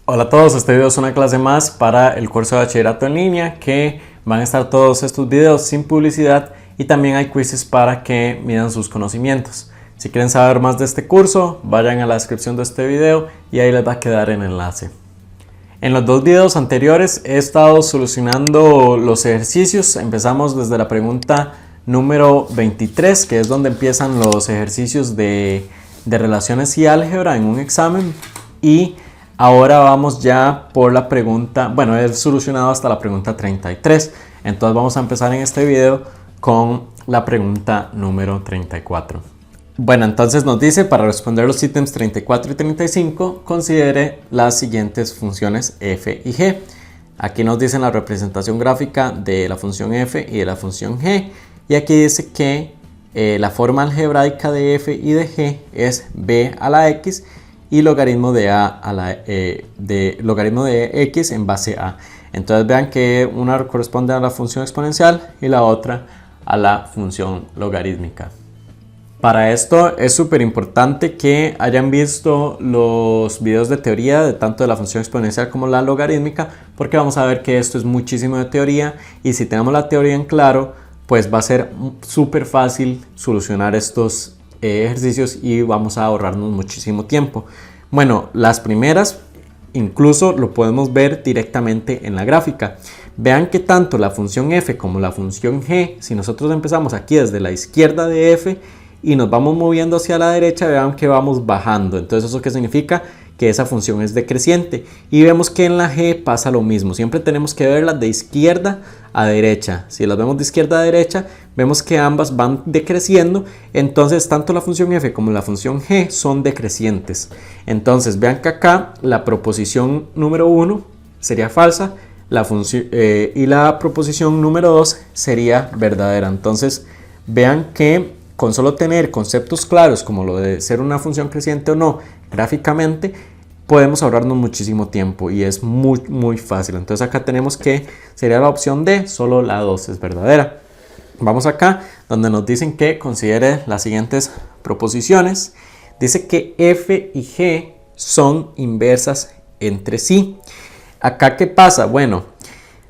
Hola a todos, este video es una clase más para el curso de bachillerato en línea que van a estar todos estos videos sin publicidad y también hay quizzes para que midan sus conocimientos. Si quieren saber más de este curso, vayan a la descripción de este video y ahí les va a quedar el enlace. En los dos videos anteriores he estado solucionando los ejercicios. Empezamos desde la pregunta número 23, que es donde empiezan los ejercicios de relaciones y álgebra en un examen, y ahora vamos ya por la pregunta, bueno, he solucionado hasta la pregunta 33, entonces vamos a empezar en este video con la pregunta número 34. Bueno, entonces nos dice, para responder los ítems 34 y 35, considere las siguientes funciones f y g. Aquí nos dicen la representación gráfica de la función f y de la función g, y aquí dice que la forma algebraica de f y de g es b a la x y logaritmo de a a la logaritmo de x en base a. Entonces vean que una corresponde a la función exponencial y la otra a la función logarítmica. Para esto es súper importante que hayan visto los videos de teoría de tanto de la función exponencial como la logarítmica, porque vamos a ver que esto es muchísimo de teoría, y si tenemos la teoría en claro, pues va a ser súper fácil solucionar estos ejercicios y vamos a ahorrarnos muchísimo tiempo. Bueno, las primeras incluso lo podemos ver directamente en la gráfica. Vean que tanto la función f como la función g, si nosotros empezamos aquí desde la izquierda de f y nos vamos moviendo hacia la derecha, vean que vamos bajando. Entonces, ¿eso qué significa? Que esa función es decreciente, y vemos que en la g pasa lo mismo. Siempre tenemos que verlas de izquierda a derecha. Si las vemos de izquierda a derecha, vemos que ambas van decreciendo. Entonces tanto la función f como la función g son decrecientes. Entonces vean que acá la proposición número 1 sería falsa, y la proposición número 2 sería verdadera. Entonces vean que con solo tener conceptos claros como lo de ser una función creciente o no gráficamente, podemos ahorrarnos muchísimo tiempo y es muy fácil. Entonces acá tenemos que sería la opción D, solo la 2 es verdadera. Vamos acá donde nos dicen que considere las siguientes proposiciones. Dice que f y g son inversas entre sí. Acá, ¿qué pasa? Bueno,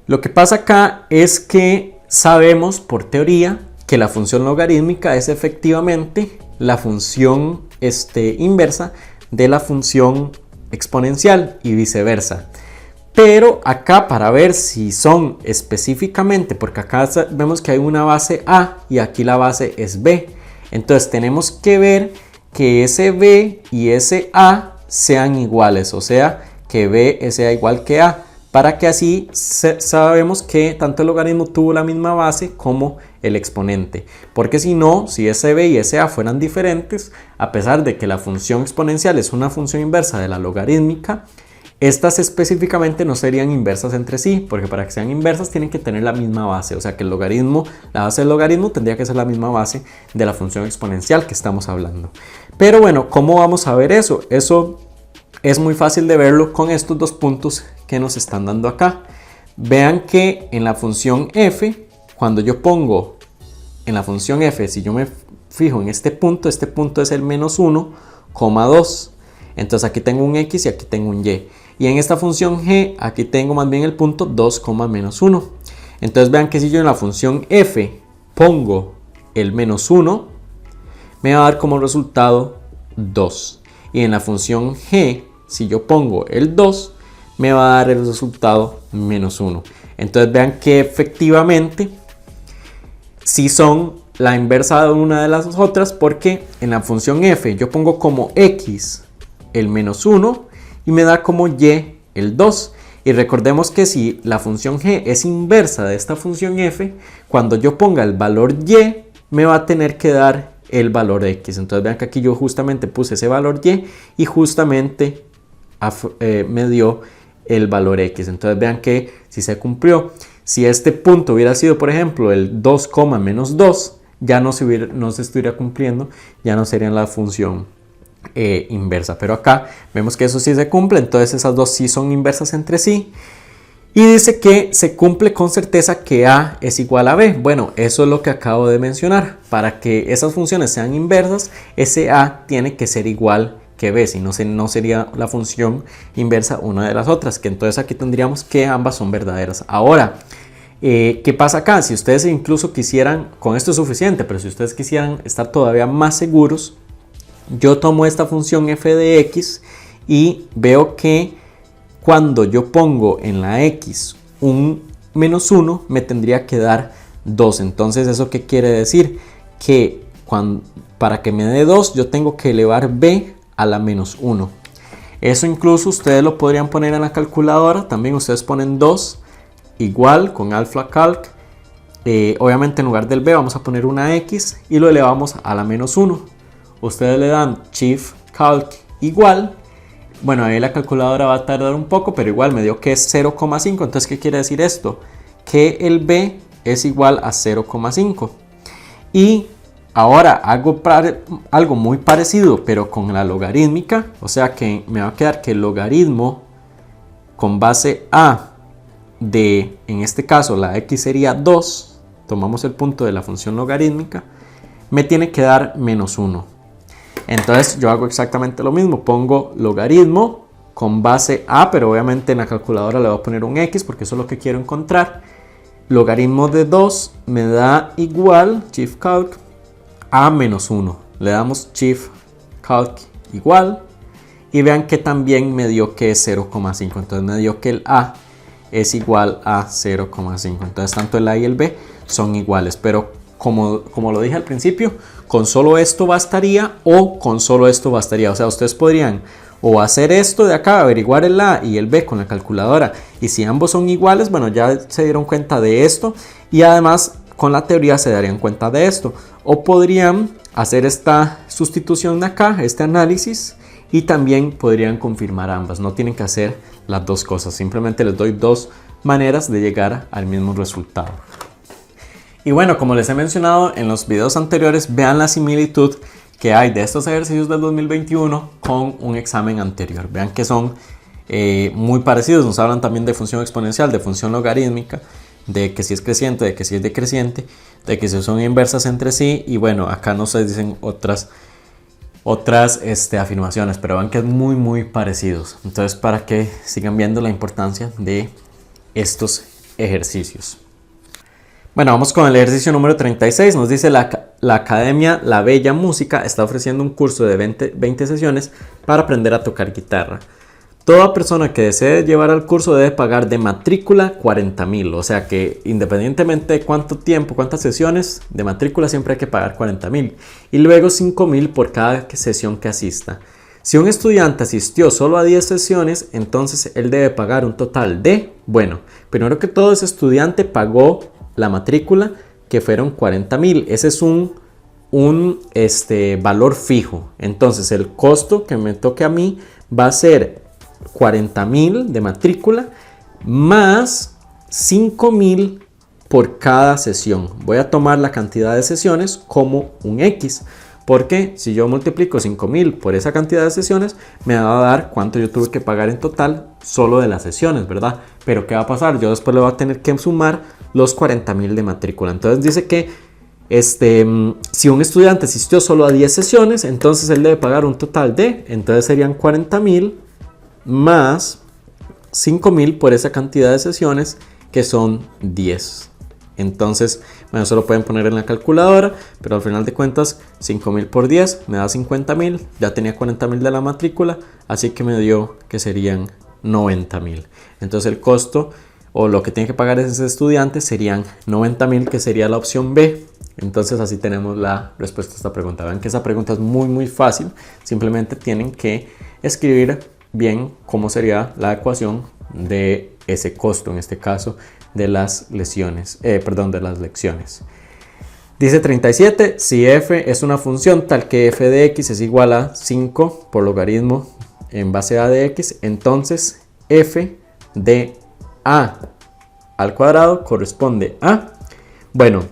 lo que pasa acá es que sabemos por teoría que la función logarítmica es efectivamente la función inversa de la función exponencial y viceversa. Pero acá, para ver si son específicamente, porque acá vemos que hay una base a y aquí la base es b, entonces tenemos que ver que ese b y ese a sean iguales, o sea que b sea igual que a, para que así sabemos que tanto el logaritmo tuvo la misma base como el exponente. Porque si no, si ese b y ese a fueran diferentes, a pesar de que la función exponencial es una función inversa de la logarítmica, estas específicamente no serían inversas entre sí, porque para que sean inversas tienen que tener la misma base. O sea que el logaritmo, la base del logaritmo tendría que ser la misma base de la función exponencial que estamos hablando. Pero bueno, ¿cómo vamos a ver eso? Eso es muy fácil de verlo con estos dos puntos que nos están dando acá. Vean que en la función f, cuando yo pongo en la función f, si yo me fijo en este punto es el menos 1,2. Entonces aquí tengo un x y aquí tengo un y. Y en esta función g, aquí tengo más bien el punto 2, menos 1. Entonces vean que si yo en la función f pongo el menos 1, me va a dar como resultado 2. Y en la función g, si yo pongo el 2, me va a dar el resultado menos 1. Entonces vean que efectivamente si son la inversa de una de las otras, porque en la función f yo pongo como x el menos 1 y me da como y el 2. Y recordemos que si la función g es inversa de esta función f, cuando yo ponga el valor y, me va a tener que dar el valor x. Entonces vean que aquí yo justamente puse ese valor y justamente me dio el valor x. Entonces vean que si se cumplió. Si este punto hubiera sido, por ejemplo, el 2, menos 2, ya no se estuviera cumpliendo, ya no sería la función inversa. Pero acá vemos que eso sí se cumple, entonces esas dos sí son inversas entre sí. Y dice que se cumple con certeza que a es igual a b. Bueno, eso es lo que acabo de mencionar. Para que esas funciones sean inversas, ese a tiene que ser igual que b, si no, no sería la función inversa una de las otras, que entonces aquí tendríamos que ambas son verdaderas. Ahora, ¿qué pasa acá? Si ustedes incluso quisieran, con esto es suficiente, pero si ustedes quisieran estar todavía más seguros, yo tomo esta función f de x y veo que cuando yo pongo en la x un menos 1, me tendría que dar 2. Entonces, ¿eso qué quiere decir? Que para que me dé 2, yo tengo que elevar b a la menos 1. Eso incluso ustedes lo podrían poner en la calculadora. También ustedes ponen 2 igual con alpha calc. Obviamente en lugar del b vamos a poner una x y lo elevamos a la menos 1. Ustedes le dan shift calc igual. Bueno, ahí la calculadora va a tardar un poco, pero igual me dio que es 0,5. Entonces, ¿qué quiere decir esto? Que el b es igual a 0,5. Y ahora hago algo muy parecido, pero con la logarítmica. O sea que me va a quedar que el logaritmo con base a de, en este caso, la x sería 2. Tomamos el punto de la función logarítmica. Me tiene que dar menos 1. Entonces yo hago exactamente lo mismo. Pongo logaritmo con base a, pero obviamente en la calculadora le voy a poner un x porque eso es lo que quiero encontrar. Logaritmo de 2 me da igual, shift calc, a menos 1. Le damos shift calc igual. Y vean que también me dio que es 0,5. Entonces me dio que el a es igual a 0,5. Entonces tanto el a y el b son iguales. Pero como lo dije al principio, con solo esto bastaría o con solo esto bastaría. O sea, ustedes podrían o hacer esto de acá, averiguar el a y el b con la calculadora. Y si ambos son iguales, bueno, ya se dieron cuenta de esto. Y además con la teoría se darían cuenta de esto. O podrían hacer esta sustitución de acá, este análisis. Y también podrían confirmar ambas. No tienen que hacer las dos cosas. Simplemente les doy dos maneras de llegar al mismo resultado. Y bueno, como les he mencionado en los videos anteriores, vean la similitud que hay de estos ejercicios del 2021 con un examen anterior. Vean que son muy parecidos. Nos hablan también de función exponencial, de función logarítmica, de que si es creciente, de que si es decreciente, de que si son inversas entre sí. Y bueno, acá no se dicen otras afirmaciones, pero vean que es muy parecidos. Entonces, para que sigan viendo la importancia de estos ejercicios. Bueno, vamos con el ejercicio número 36. Nos dice la Academia La Bella Música está ofreciendo un curso de 20 sesiones para aprender a tocar guitarra. Toda persona que desee llevar al curso debe pagar de matrícula 40,000. O sea que independientemente de cuánto tiempo, cuántas sesiones de matrícula, siempre hay que pagar 40,000. Y luego 5,000 por cada sesión que asista. Si un estudiante asistió solo a 10 sesiones, entonces él debe pagar un total de, bueno, primero que todo ese estudiante pagó la matrícula, que fueron 40,000. Ese es un valor fijo. Entonces el costo que me toque a mí va a ser 40,000 de matrícula más 5,000 por cada sesión. Voy a tomar la cantidad de sesiones como un X, porque si yo multiplico 5,000 por esa cantidad de sesiones, me va a dar cuánto yo tuve que pagar en total solo de las sesiones, ¿verdad? Pero ¿qué va a pasar? Yo después le voy a tener que sumar los 40,000 de matrícula. Entonces dice que si un estudiante asistió solo a 10 sesiones, entonces él debe pagar un total de, entonces serían 40,000 más 5,000 por esa cantidad de sesiones, que son 10. Entonces, bueno, eso lo pueden poner en la calculadora, pero al final de cuentas 5,000 por 10 me da 50,000. Ya tenía 40,000 de la matrícula, así que me dio que serían 90,000. Entonces el costo o lo que tiene que pagar ese estudiante serían 90,000, que sería la opción B. Entonces así tenemos la respuesta a esta pregunta. Vean que esa pregunta es muy fácil. Simplemente tienen que escribir bien cómo sería la ecuación de ese costo, en este caso de las lecciones. Dice 37, si f es una función tal que f de x es igual a 5 por logaritmo en base a de x, entonces f de a al cuadrado corresponde a, bueno,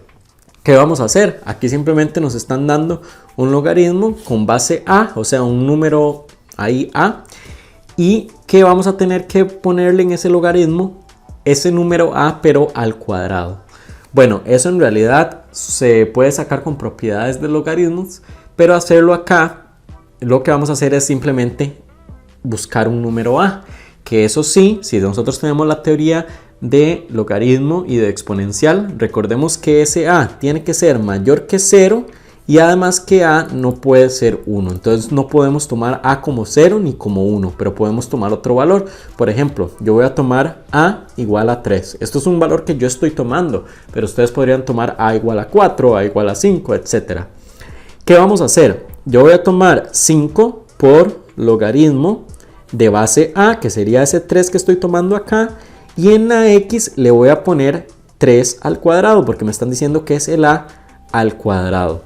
¿qué vamos a hacer? Aquí simplemente nos están dando un logaritmo con base a, o sea, un número ahí a, y que vamos a tener que ponerle en ese logaritmo ese número a, pero al cuadrado. Bueno, eso en realidad se puede sacar con propiedades de logaritmos, pero hacerlo acá lo que vamos a hacer es simplemente buscar un número a, que eso sí, si nosotros tenemos la teoría de logaritmo y de exponencial, recordemos que ese a tiene que ser mayor que 0 y además que a no puede ser 1. Entonces no podemos tomar a como 0 ni como 1, pero podemos tomar otro valor. Por ejemplo, yo voy a tomar a igual a 3. Esto es un valor que yo estoy tomando, pero ustedes podrían tomar a igual a 4, a igual a 5, etc. ¿Qué vamos a hacer? Yo voy a tomar 5 por logaritmo de base a, que sería ese 3 que estoy tomando acá, y en la x le voy a poner 3 al cuadrado, porque me están diciendo que es el a al cuadrado.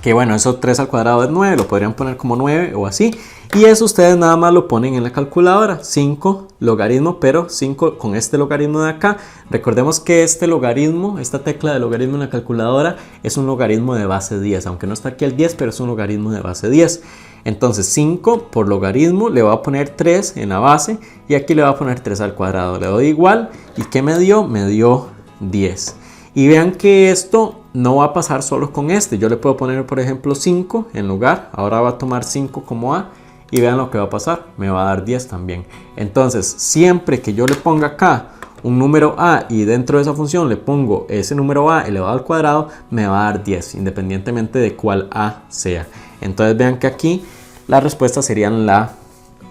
Que bueno, eso 3 al cuadrado es 9, lo podrían poner como 9 o así. Y eso ustedes nada más lo ponen en la calculadora, 5 logaritmo, pero 5 con este logaritmo de acá. Recordemos que este logaritmo, esta tecla de logaritmo en la calculadora es un logaritmo de base 10, aunque no está aquí el 10, pero es un logaritmo de base 10. Entonces 5 por logaritmo le voy a poner 3 en la base y aquí le voy a poner 3 al cuadrado. Le doy igual y ¿qué me dio? Me dio 10. Y vean que esto no va a pasar solo con este. Yo le puedo poner, por ejemplo, 5 en lugar. Ahora va a tomar 5 como a y vean lo que va a pasar. Me va a dar 10 también. Entonces, siempre que yo le ponga acá un número a y dentro de esa función le pongo ese número a elevado al cuadrado, me va a dar 10, independientemente de cuál a sea. Entonces, vean que aquí la respuesta sería la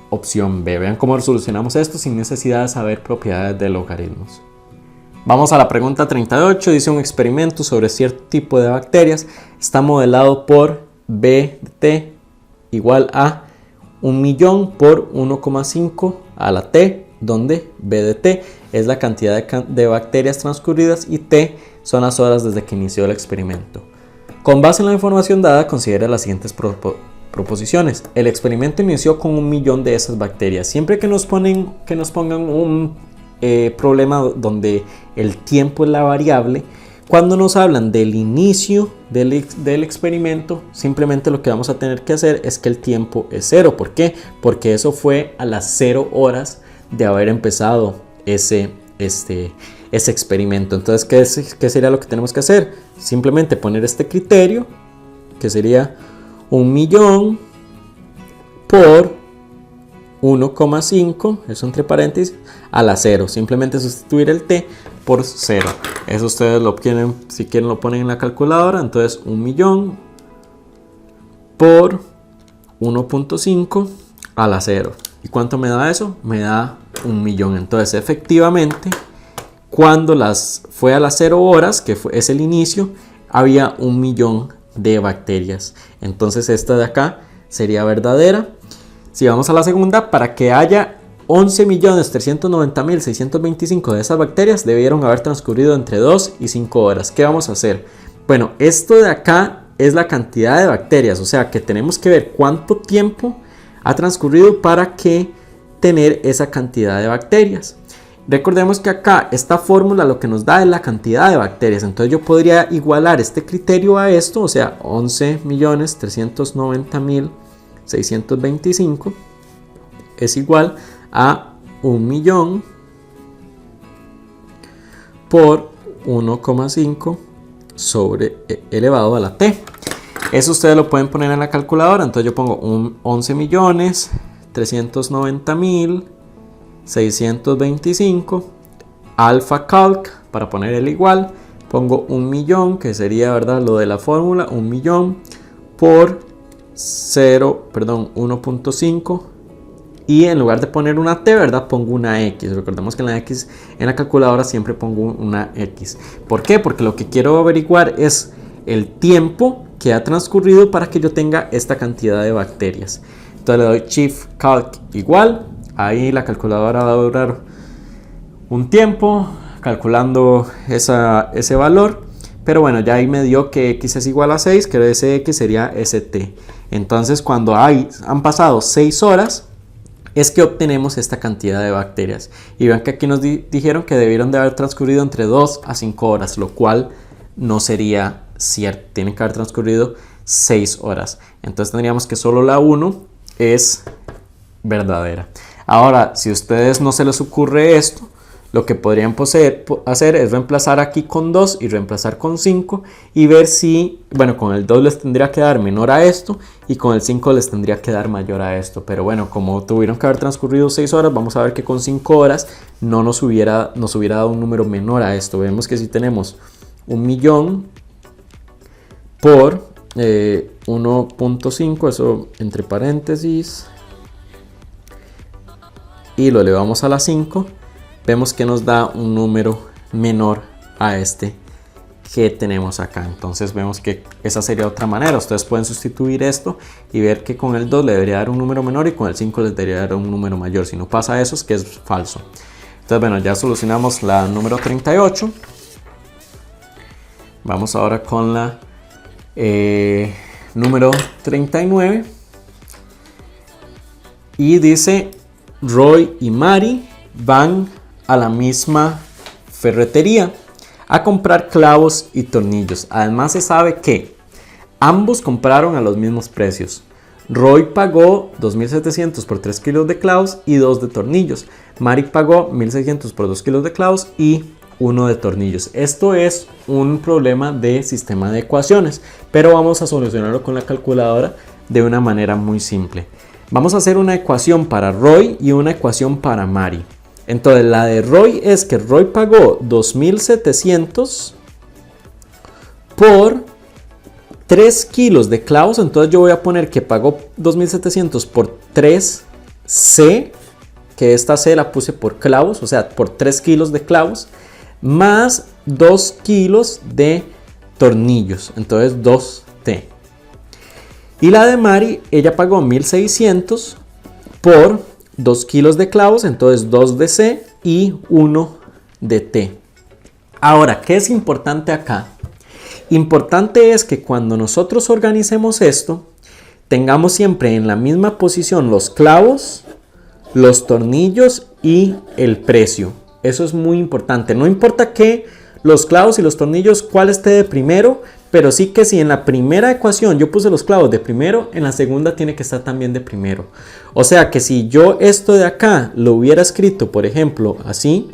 opción B. Vean cómo solucionamos esto sin necesidad de saber propiedades de logaritmos. Vamos a la pregunta 38, dice un experimento sobre cierto tipo de bacterias, está modelado por B de t igual a 1.000.000 por 1,5 a la t, donde B de t es la cantidad de bacterias transcurridas y t son las horas desde que inició el experimento. Con base en la información dada, considera las siguientes proposiciones. El experimento inició con 1.000.000 de esas bacterias. Siempre que nos pongan un problema donde el tiempo es la variable, cuando nos hablan del inicio del experimento, simplemente lo que vamos a tener que hacer es que el tiempo es 0. ¿Por qué? Porque eso fue a las 0 horas de haber empezado ese experimento. Entonces, ¿qué sería lo que tenemos que hacer? Simplemente poner este criterio, que sería 1.000.000 por 1,5, eso entre paréntesis, a la 0. Simplemente sustituir el t por 0. Eso ustedes lo obtienen, si quieren lo ponen en la calculadora. Entonces 1.000.000 por 1.5 a la 0. ¿Y cuánto me da eso? Me da 1.000.000. Entonces efectivamente, cuando fue a las 0 horas, que es el inicio, había 1.000.000 de bacterias. Entonces esta de acá sería verdadera. Si vamos a la segunda, para que haya 11.390.625 de esas bacterias, debieron haber transcurrido entre 2 y 5 horas. ¿Qué vamos a hacer? Bueno, esto de acá es la cantidad de bacterias, o sea que tenemos que ver cuánto tiempo ha transcurrido para que tener esa cantidad de bacterias. Recordemos que acá esta fórmula lo que nos da es la cantidad de bacterias. Entonces yo podría igualar este criterio a esto, o sea 11.390.625 es igual a 1.000.000 por 1,5 sobre elevado a la t. Eso ustedes lo pueden poner en la calculadora. Entonces yo pongo 11.390.625 alfa calc para poner el igual. Pongo 1.000.000, que sería, ¿verdad?, lo de la fórmula, 1.000.000 por 1.5, y en lugar de poner una t, ¿verdad?, pongo una x. Recordemos que en la x, en la calculadora siempre pongo una x. ¿Por qué? Porque lo que quiero averiguar es el tiempo que ha transcurrido para que yo tenga esta cantidad de bacterias. Entonces le doy shift calc igual, ahí la calculadora va a durar un tiempo calculando ese valor, pero bueno, ya ahí me dio que x es igual a 6, que ese x sería st. Entonces cuando han pasado 6 horas es que obtenemos esta cantidad de bacterias. Y vean que aquí nos dijeron que debieron de haber transcurrido entre 2 a 5 horas, lo cual no sería cierto. Tienen que haber transcurrido 6 horas. Entonces tendríamos que solo la 1 es verdadera. Ahora, si a ustedes no se les ocurre esto, lo que podrían hacer es reemplazar aquí con 2 y reemplazar con 5 y ver si, bueno, con el 2 les tendría que dar menor a esto y con el 5 les tendría que dar mayor a esto. Pero bueno, como tuvieron que haber transcurrido 6 horas, vamos a ver que con 5 horas no nos hubiera dado un número menor a esto. Vemos que si tenemos 1.000.000 por 1.5, eso entre paréntesis, y lo elevamos a la 5, vemos que nos da un número menor a este que tenemos acá. Entonces vemos que esa sería otra manera. Ustedes pueden sustituir esto y ver que con el 2 le debería dar un número menor y con el 5 les debería dar un número mayor. Si no pasa eso, es que es falso. Entonces bueno, ya solucionamos la número 38. Vamos ahora con la número 39. Y dice: Roy y Mari van a la misma ferretería a comprar clavos y tornillos. Además se sabe que ambos compraron a los mismos precios. Roy pagó 2.700 por 3 kilos de clavos y 2 de tornillos. Mari pagó 1.600 por 2 kilos de clavos y 1 de tornillos. Esto es un problema de sistema de ecuaciones, pero vamos a solucionarlo con la calculadora de una manera muy simple. Vamos a hacer una ecuación para Roy y una ecuación para Mari. Entonces la de Roy es que Roy pagó 2.700 por 3 kilos de clavos. Entonces yo voy a poner que pagó 2.700 por 3C, que esta C la puse por clavos, o sea, por 3 kilos de clavos, más 2 kilos de tornillos, entonces 2T. Y la de Mari, ella pagó 1.600 por 2 kilos de clavos, entonces 2 de C y 1 de T. Ahora, ¿qué es importante acá? Importante es que cuando nosotros organicemos esto, tengamos siempre en la misma posición los clavos, los tornillos y el precio. Eso es muy importante. No importa que los clavos y los tornillos cuál esté de primero, pero sí que si en la primera ecuación yo puse los clavos de primero, en la segunda tiene que estar también de primero. O sea que si yo esto de acá lo hubiera escrito, por ejemplo, así,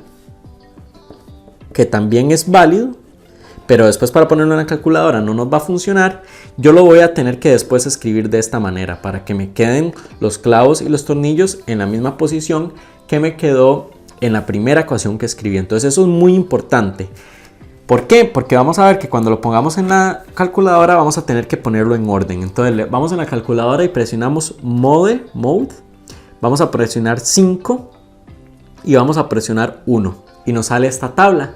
que también es válido, pero después para ponerlo en la calculadora no nos va a funcionar, yo lo voy a tener que después escribir de esta manera para que me queden los clavos y los tornillos en la misma posición que me quedó en la primera ecuación que escribí. Entonces eso es muy importante. ¿Por qué? Porque vamos a ver que cuando lo pongamos en la calculadora vamos a tener que ponerlo en orden. Entonces vamos en la calculadora y presionamos Mode, vamos a presionar 5 y vamos a presionar 1 y nos sale esta tabla.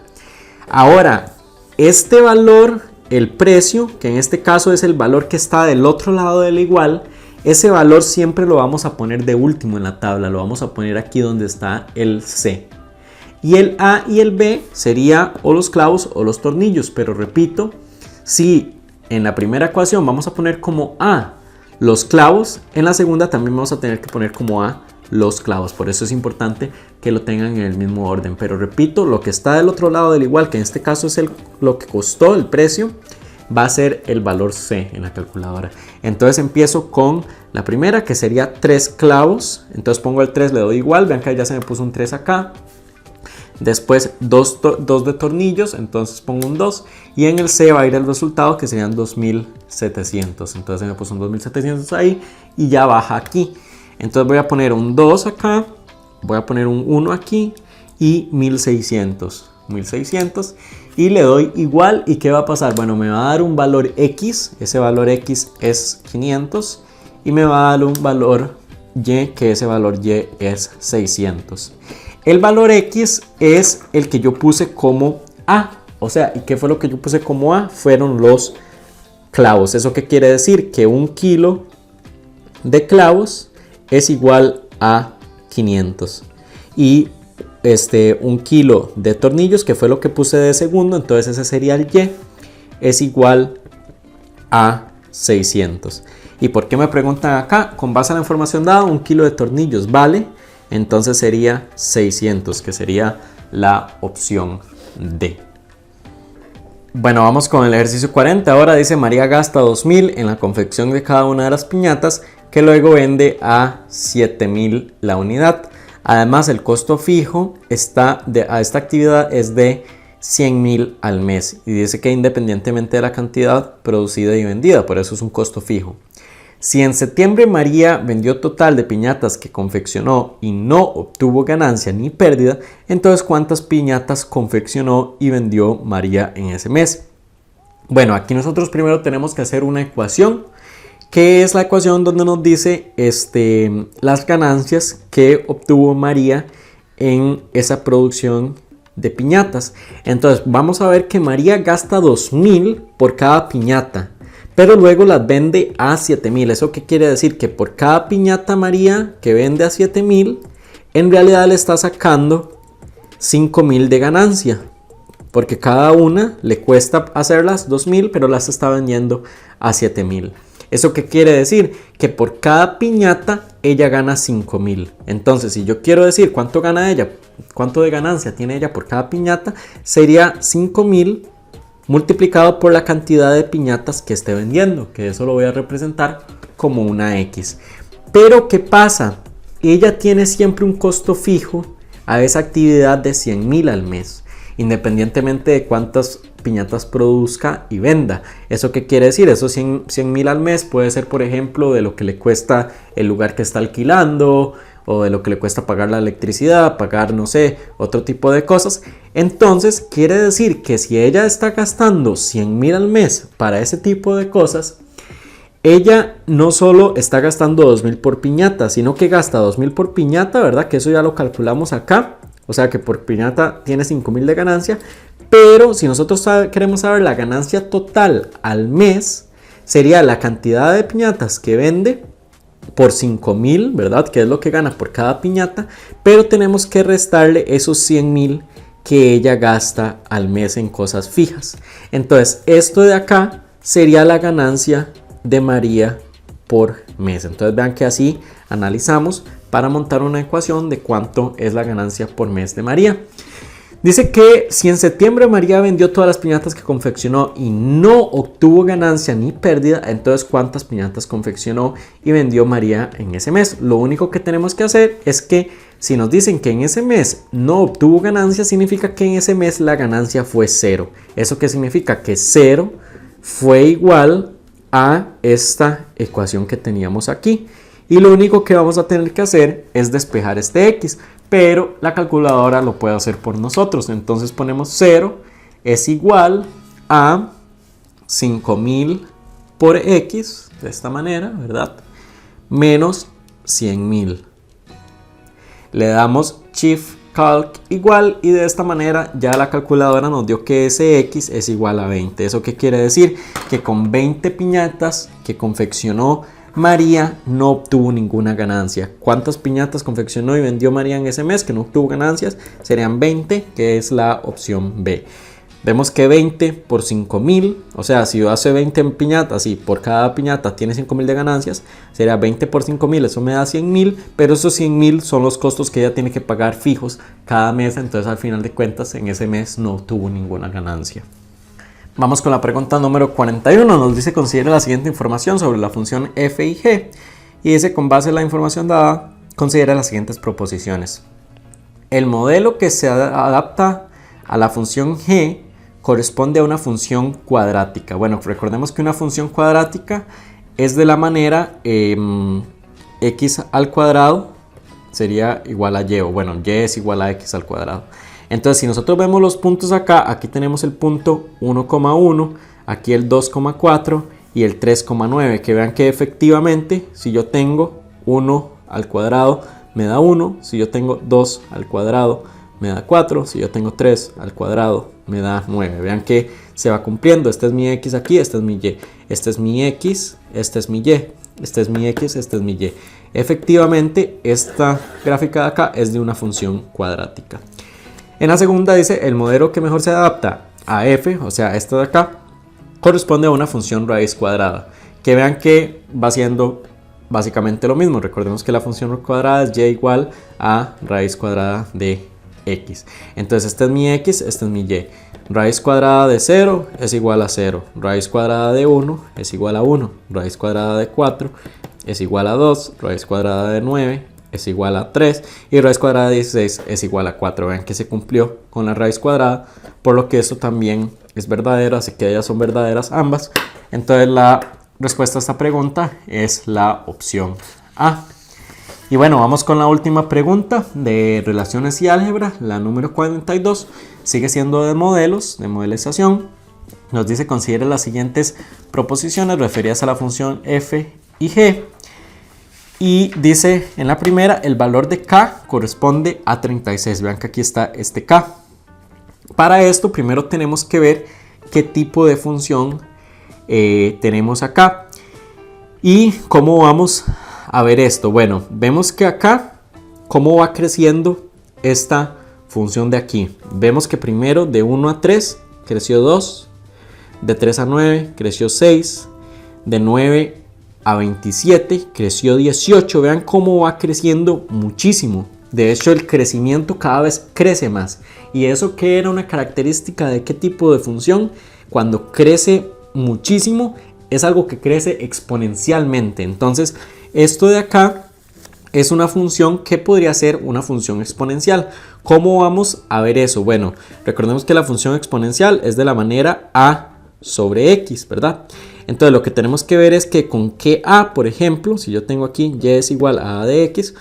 Ahora, este valor, el precio, que en este caso es el valor que está del otro lado del igual, ese valor siempre lo vamos a poner de último en la tabla, lo vamos a poner aquí donde está el C. Y el A y el B sería o los clavos o los tornillos, pero repito, si en la primera ecuación vamos a poner como A los clavos, en la segunda también vamos a tener que poner como A los clavos. Por eso es importante que lo tengan en el mismo orden. Pero repito, lo que está del otro lado del igual, que en este caso es lo que costó el precio, va a ser el valor C en la calculadora. Entonces empiezo con la primera, que sería 3 clavos. Entonces pongo el 3, le doy igual. Vean que ya se me puso un 3 acá. Después 2 de tornillos, entonces pongo un 2. Y en el C va a ir el resultado, que serían 2.700. Entonces me puso un 2.700 ahí y ya baja aquí. Entonces voy a poner un 2 acá, voy a poner un 1 aquí y 1.600. 1.600 y le doy igual. ¿Y qué va a pasar? Bueno, me va a dar un valor X, ese valor X es 500 y me va a dar un valor Y, que ese valor Y es 600. El valor X es el que yo puse como A, o sea, ¿y qué fue lo que yo puse como A? Fueron los clavos. ¿Eso qué quiere decir? Que 1 kilo de clavos es igual a 500 y 1 kilo de tornillos, que fue lo que puse de segundo, entonces ese sería el Y, es igual a 600. ¿Y por qué me preguntan acá? Con base a la información dada, 1 kilo de tornillos vale, entonces sería 600, que sería la opción D. Bueno, vamos con el ejercicio 40. Ahora dice: María gasta 2.000 en la confección de cada una de las piñatas, que luego vende a 7.000 la unidad. Además, el costo fijo a esta actividad es de 100.000 al mes y dice que independientemente de la cantidad producida y vendida, por eso es un costo fijo. Si en septiembre María vendió total de piñatas que confeccionó y no obtuvo ganancia ni pérdida, entonces ¿cuántas piñatas confeccionó y vendió María en ese mes? Bueno, aquí nosotros primero tenemos que hacer una ecuación, que es la ecuación donde nos dice las ganancias que obtuvo María en esa producción de piñatas. Entonces vamos a ver que María gasta 2.000 por cada piñata, pero luego las vende a 7.000. ¿Eso qué quiere decir? Que por cada piñata María que vende a 7.000, en realidad le está sacando 5.000 de ganancia, porque cada una le cuesta hacerlas 2.000, pero las está vendiendo a 7.000. ¿Eso qué quiere decir? Que por cada piñata ella gana 5.000. Entonces, si yo quiero decir cuánto gana ella, cuánto de ganancia tiene ella por cada piñata, sería 5.000 multiplicado por la cantidad de piñatas que esté vendiendo, que eso lo voy a representar como una X. Pero ¿qué pasa? Ella tiene siempre un costo fijo a esa actividad de 100.000 al mes, independientemente de cuántas piñatas produzca y venda. ¿Eso qué quiere decir? Esos 100.000 al mes puede ser, por ejemplo, de lo que le cuesta el lugar que está alquilando, o de lo que le cuesta pagar la electricidad, pagar, no sé, otro tipo de cosas. Entonces quiere decir que si ella está gastando 100.000 al mes para ese tipo de cosas, ella no solo está gastando 2.000 por piñata, sino que gasta 2.000 por piñata, ¿verdad? Que eso ya lo calculamos acá. O sea que por piñata tiene 5.000 de ganancia. Pero si nosotros queremos saber la ganancia total al mes, sería la cantidad de piñatas que vende por 5.000, ¿verdad? Que es lo que gana por cada piñata. Pero tenemos que restarle esos 100.000 que ella gasta al mes en cosas fijas. Entonces esto de acá sería la ganancia de María por mes. Entonces vean que así analizamos para montar una ecuación de cuánto es la ganancia por mes de María. Dice que si en septiembre María vendió todas las piñatas que confeccionó y no obtuvo ganancia ni pérdida, entonces ¿cuántas piñatas confeccionó y vendió María en ese mes? Lo único que tenemos que hacer es que si nos dicen que en ese mes no obtuvo ganancia, significa que en ese mes la ganancia fue 0. ¿Eso qué significa? Que 0 fue igual a esta ecuación que teníamos aquí. Y lo único que vamos a tener que hacer es despejar este X, pero la calculadora lo puede hacer por nosotros. Entonces ponemos 0 es igual a 5.000 por X, de esta manera, ¿verdad? Menos 100.000. Le damos Shift Calc igual y de esta manera ya la calculadora nos dio que ese X es igual a 20. ¿Eso qué quiere decir? Que con 20 piñatas que confeccionó María no obtuvo ninguna ganancia. ¿Cuántas piñatas confeccionó y vendió María en ese mes que no obtuvo ganancias? Serían 20, que es la opción B. Vemos que 20 por 5.000, o sea, si yo hace 20 piñatas y por cada piñata tiene 5.000 de ganancias, sería 20 por 5.000, eso me da 100.000, pero esos 100.000 son los costos que ella tiene que pagar fijos cada mes, entonces al final de cuentas en ese mes no obtuvo ninguna ganancia. Vamos con la pregunta número 41, nos dice considere la siguiente información sobre la función f y g y dice con base en la información dada, considera las siguientes proposiciones. El modelo que se adapta a la función g corresponde a una función cuadrática. Bueno, recordemos que una función cuadrática es de la manera x al cuadrado sería igual a y, o bueno, y es igual a x al cuadrado. Entonces, si nosotros vemos los puntos acá, aquí tenemos el punto 1,1, aquí el 2,4 y el 3,9, que vean que efectivamente, si yo tengo 1 al cuadrado, me da 1, si yo tengo 2 al cuadrado, me da 4, si yo tengo 3 al cuadrado, me da 9. Vean que se va cumpliendo, este es mi x aquí, este es mi y, este es mi x, este es mi y, este es mi x, este es mi y. Efectivamente, esta gráfica de acá es de una función cuadrática. En la segunda dice, el modelo que mejor se adapta a f, o sea, esto de acá, corresponde a una función raíz cuadrada. Que vean que va siendo básicamente lo mismo. Recordemos que la función cuadrada es y igual a raíz cuadrada de x. Entonces, este es mi x, este es mi y. Raíz cuadrada de 0 es igual a 0. Raíz cuadrada de 1 es igual a 1. Raíz cuadrada de 4 es igual a 2. Raíz cuadrada de 9 es igual a 3 y raíz cuadrada de 16 es igual a 4. Vean que se cumplió con la raíz cuadrada, por lo que esto también es verdadero, así que ellas son verdaderas ambas. Entonces la respuesta a esta pregunta es la opción A. Y bueno, vamos con la última pregunta de relaciones y álgebra, la número 42. Sigue siendo de modelos, de modelización. Nos dice: considere las siguientes proposiciones referidas a la función f y g. Y dice en la primera, el valor de k corresponde a 36. Vean que aquí está este k. Para esto primero tenemos que ver qué tipo de función tenemos acá. ¿Y cómo vamos a ver esto? Bueno, vemos que acá, cómo va creciendo esta función de aquí. Vemos que primero de 1 a 3 creció 2, de 3 a 9 creció 6, de 9 a 27 creció 18. Vean cómo va creciendo muchísimo. De hecho, el crecimiento cada vez crece más. ¿Y eso qué era una característica de qué tipo de función? Cuando crece muchísimo, es algo que crece exponencialmente. Entonces, esto de acá es una función que podría ser una función exponencial. ¿Cómo vamos a ver eso? Bueno, recordemos que la función exponencial es de la manera a sobre x, ¿verdad? Entonces lo que tenemos que ver es que con que a, por ejemplo, si yo tengo aquí y es igual a de x,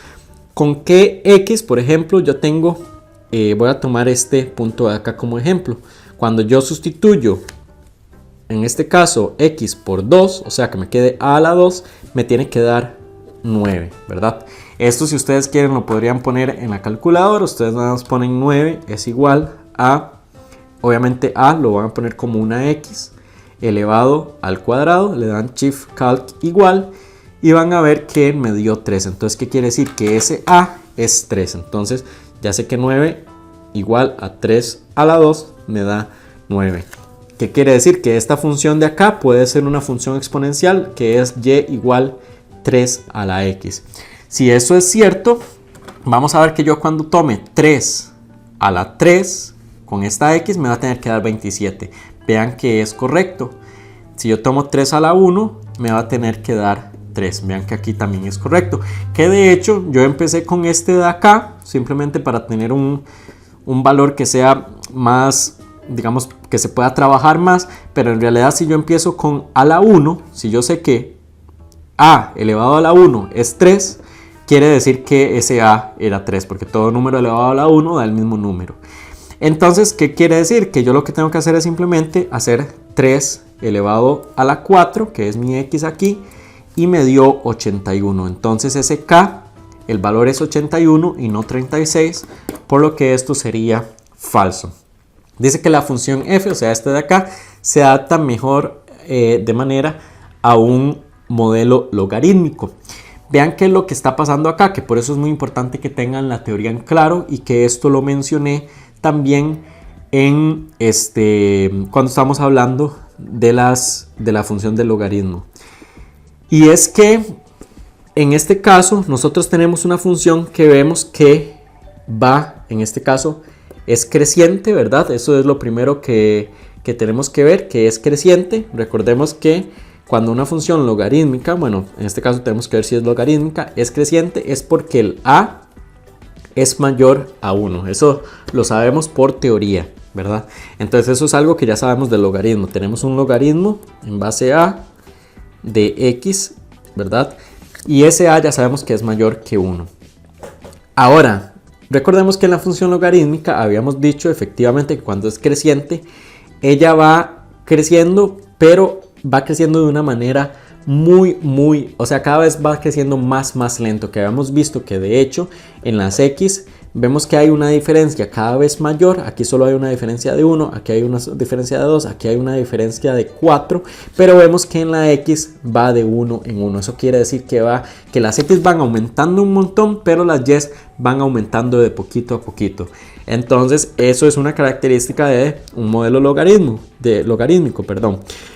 con que x, por ejemplo, yo tengo, voy a tomar este punto de acá como ejemplo. Cuando yo sustituyo, en este caso, x por 2, o sea que me quede a la 2, me tiene que dar 9, ¿verdad? Esto, si ustedes quieren, lo podrían poner en la calculadora. Ustedes nada más ponen 9 es igual a, obviamente a lo van a poner como una x elevado al cuadrado, le dan shift calc igual y van a ver que me dio 3. Entonces, ¿qué quiere decir? Que ese a es 3. Entonces, ya sé que 9 igual a 3 a la 2 me da 9. ¿Qué quiere decir? Que esta función de acá puede ser una función exponencial, que es y igual 3 a la x. Si eso es cierto, vamos a ver que yo cuando tome 3 a la 3 con esta x me va a tener que dar 27. Vean que es correcto. Si yo tomo 3 a la 1 me va a tener que dar 3. Vean que aquí también es correcto. Que de hecho yo empecé con este de acá simplemente para tener un valor que sea más, digamos, que se pueda trabajar más. Pero en realidad, si yo empiezo con a la 1, si yo sé que a elevado a la 1 es 3, quiere decir que ese a era 3, porque todo número elevado a la 1 da el mismo número. Entonces, ¿qué quiere decir? Que yo lo que tengo que hacer es simplemente hacer 3 elevado a la 4, que es mi x aquí, y me dio 81. Entonces ese k, el valor es 81 y no 36, por lo que esto sería falso. Dice que la función f, o sea, este de acá, se adapta mejor de manera a un modelo logarítmico. Vean qué es lo que está pasando acá, que por eso es muy importante que tengan la teoría en claro y que esto lo mencioné también en cuando estamos hablando de la función del logaritmo. Y es que en este caso nosotros tenemos una función que vemos que va, en este caso es creciente, ¿verdad? Eso es lo primero que tenemos que ver, que es creciente. Recordemos que cuando una función logarítmica, bueno, en este caso tenemos que ver si es logarítmica, es creciente, es porque el a es mayor a 1. Eso lo sabemos por teoría, ¿verdad? Entonces eso es algo que ya sabemos del logaritmo. Tenemos un logaritmo en base a de x, ¿verdad? Y ese a ya sabemos que es mayor que 1. Ahora, recordemos que en la función logarítmica habíamos dicho efectivamente que cuando es creciente, ella va creciendo, pero va creciendo de una manera o sea, cada vez va creciendo más lento, que habíamos visto que de hecho en las x vemos que hay una diferencia cada vez mayor. Aquí solo hay una diferencia de 1, aquí hay una diferencia de 2, aquí hay una diferencia de 4, pero vemos que en la x va de 1 en 1. Eso quiere decir que las x van aumentando un montón, pero las y van aumentando de poquito a poquito. Entonces eso es una característica de un modelo logarítmico.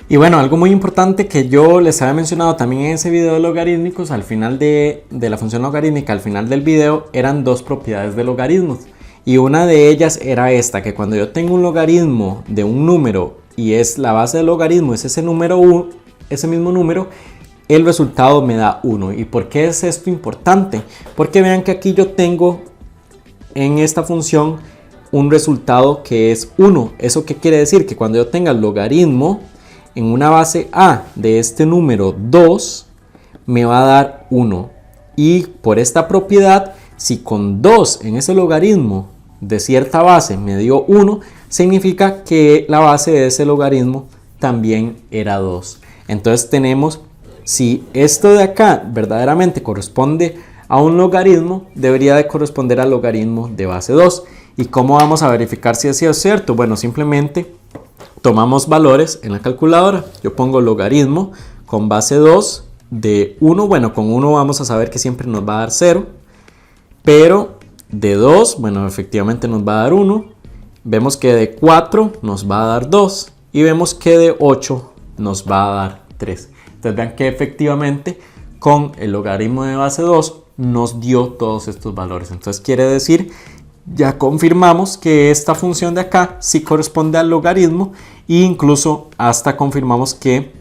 Y bueno, algo muy importante que yo les había mencionado también en ese video de logarítmicos, al final de la función logarítmica, al final del video, eran dos propiedades de logaritmos. Y una de ellas era esta, que cuando yo tengo un logaritmo de un número y es la base del logaritmo, es ese número ese mismo número, el resultado me da 1. ¿Y por qué es esto importante? Porque vean que aquí yo tengo en esta función un resultado que es 1. ¿Eso qué quiere decir? Que cuando yo tenga el logaritmo en una base a de este número 2, me va a dar 1. Y por esta propiedad, si con 2 en ese logaritmo de cierta base me dio 1, significa que la base de ese logaritmo también era 2. Entonces tenemos, si esto de acá verdaderamente corresponde a un logaritmo, debería de corresponder al logaritmo de base 2. ¿Y cómo vamos a verificar si así es cierto? Bueno, simplemente tomamos valores en la calculadora. Yo pongo logaritmo con base 2 de 1. Bueno, con 1 vamos a saber que siempre nos va a dar 0. Pero de 2, bueno, efectivamente nos va a dar 1. Vemos que de 4 nos va a dar 2. Y vemos que de 8 nos va a dar 3. Entonces vean que efectivamente con el logaritmo de base 2 nos dio todos estos valores. Entonces quiere decir, ya confirmamos que esta función de acá sí corresponde al logaritmo e incluso hasta confirmamos que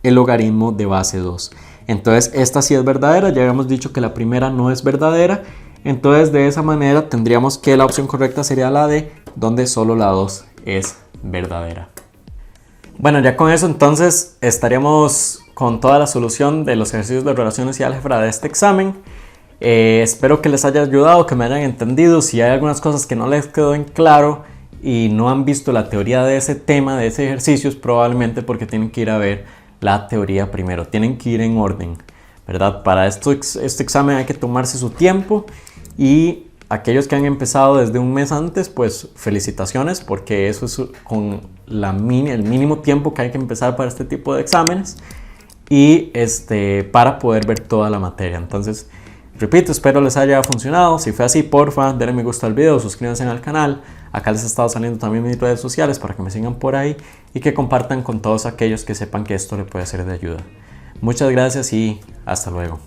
el logaritmo de base 2. Entonces esta sí es verdadera, ya habíamos dicho que la primera no es verdadera. Entonces de esa manera tendríamos que la opción correcta sería la D, donde solo la 2 es verdadera. Bueno, ya con eso entonces estaríamos con toda la solución de los ejercicios de relaciones y álgebra de este examen. Espero que les haya ayudado, que me hayan entendido. Si hay algunas cosas que no les quedó en claro y no han visto la teoría de ese tema, de ese ejercicio, es probablemente porque tienen que ir a ver la teoría primero. Tienen que ir en orden, ¿verdad? Para este examen hay que tomarse su tiempo, y aquellos que han empezado desde un mes antes, pues felicitaciones, porque eso es con el mínimo tiempo que hay que empezar para este tipo de exámenes y para poder ver toda la materia. Entonces, repito, espero les haya funcionado. Si fue así, porfa, denle me gusta al video, suscríbanse al canal. Acá les he estado saliendo también mis redes sociales para que me sigan por ahí y que compartan con todos aquellos que sepan que esto le puede ser de ayuda. Muchas gracias y hasta luego.